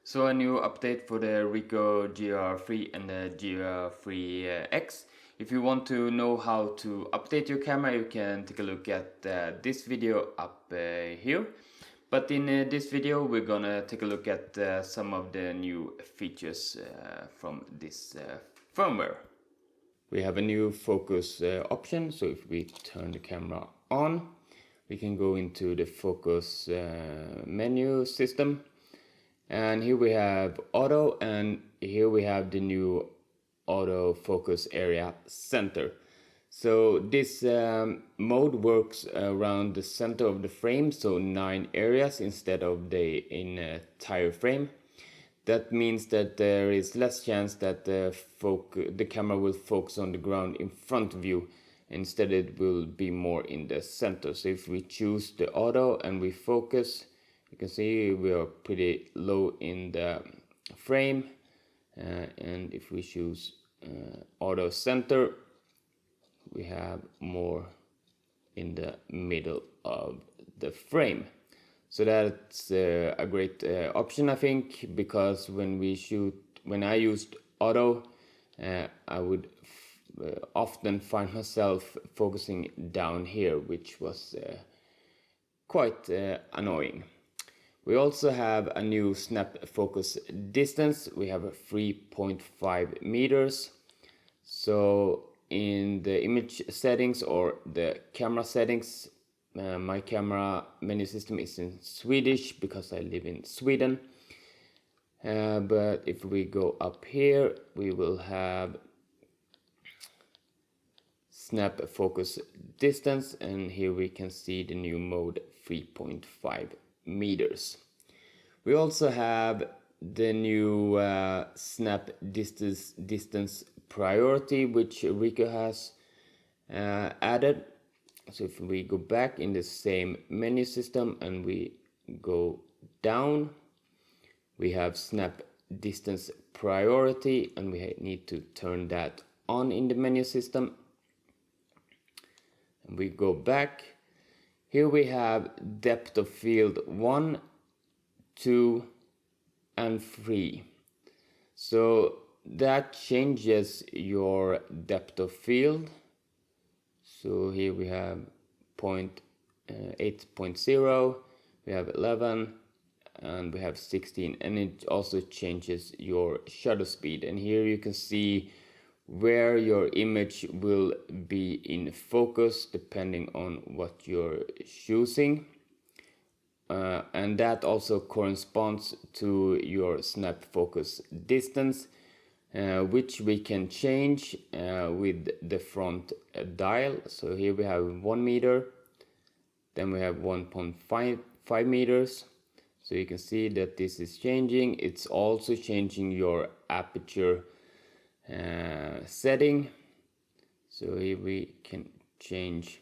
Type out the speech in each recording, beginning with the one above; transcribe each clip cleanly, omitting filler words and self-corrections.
So a new update for the Ricoh GR III and the GR IIIs. If you want to know how to update your camera, you can take a look at this video up here. But in this video we're gonna take a look at some of the new features from this firmware. We have a new focus option, so if we turn the camera on, we can go into the focus menu system. And here we have auto, and here we have the new auto focus area center. So this mode works around the center of the frame, so 9 areas instead of the entire frame. That means that there is less chance that the camera will focus on the ground in front of you. Instead it will be more in the center. So if we choose the auto and we focus, you can see we are pretty low in the frame, and if we choose auto center, we have more in the middle of the frame. So that's a great option, I think, because when I used auto, I would often find myself focusing down here, which was quite annoying. We also have a new snap focus distance. We have a 3.5 meters. So in the image settings or the camera settings, my camera menu system is in Swedish because I live in Sweden. But if we go up here, we will have snap focus distance, and here we can see the new mode 3.5 meters. We also have the new snap distance priority, which Ricoh has added. So if we go back in the same menu system and we go down, we have snap distance priority, and we need to turn that on in the menu system. And we go back. Here we have depth of field 1, 2 and 3. So that changes your depth of field. So here we have 8.0, we have 11, and we have 16, and it also changes your shutter speed. And here you can see where your image will be in focus depending on what you're choosing. And that also corresponds to your snap focus distance, which we can change with the front dial. So here we have 1 meter, then we have 1.5 meters. So you can see that this is changing. It's also changing your aperture setting. So here we can change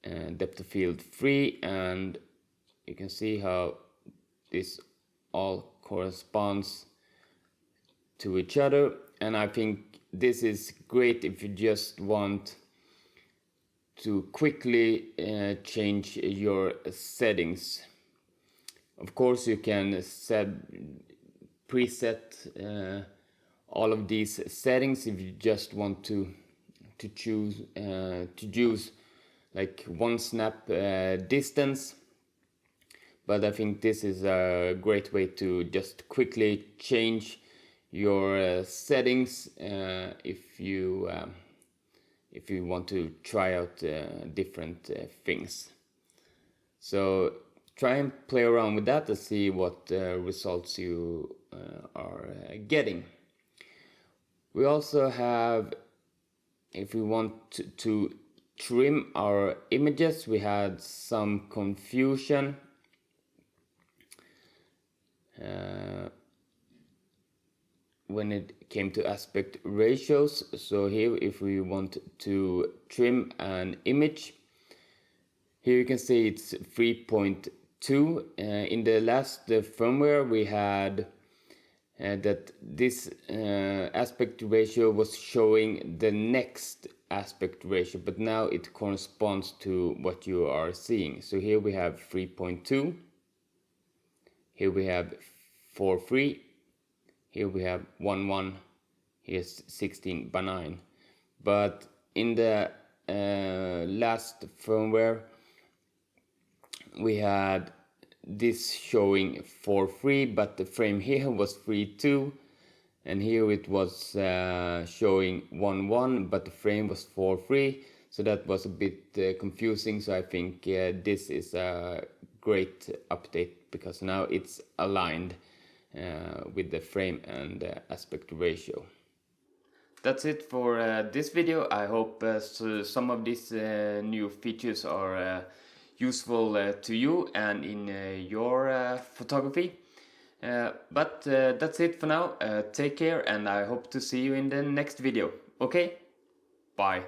depth of field 3, and you can see how this all corresponds to each other. And I think this is great if you just want to quickly change your settings. Of course you can preset all of these settings if you just want to choose like one snap distance. But I think this is a great way to just quickly change your settings if you want to try out different things. So try and play around with that to see what results you are getting. We also have, if we want to trim our images, we had some confusion. When it came to aspect ratios. So here, if we want to trim an image, here you can see it's 3.2. In the last firmware we had that this aspect ratio was showing the next aspect ratio, but now it corresponds to what you are seeing. So here we have 3.2, here we have 4:3. Here we have 1:1. Here's 16:9. But in the last firmware we had this showing 4:3, but the frame here was 3:2, and here it was showing 1:1, but the frame was 4:3, so that was a bit confusing. So I think this is a great update because now it's aligned with the frame and aspect ratio. That's it for this video. I hope so some of these new features are useful to you and in your photography. But that's it for now. Take care, and I hope to see you in the next video. Okay? Bye.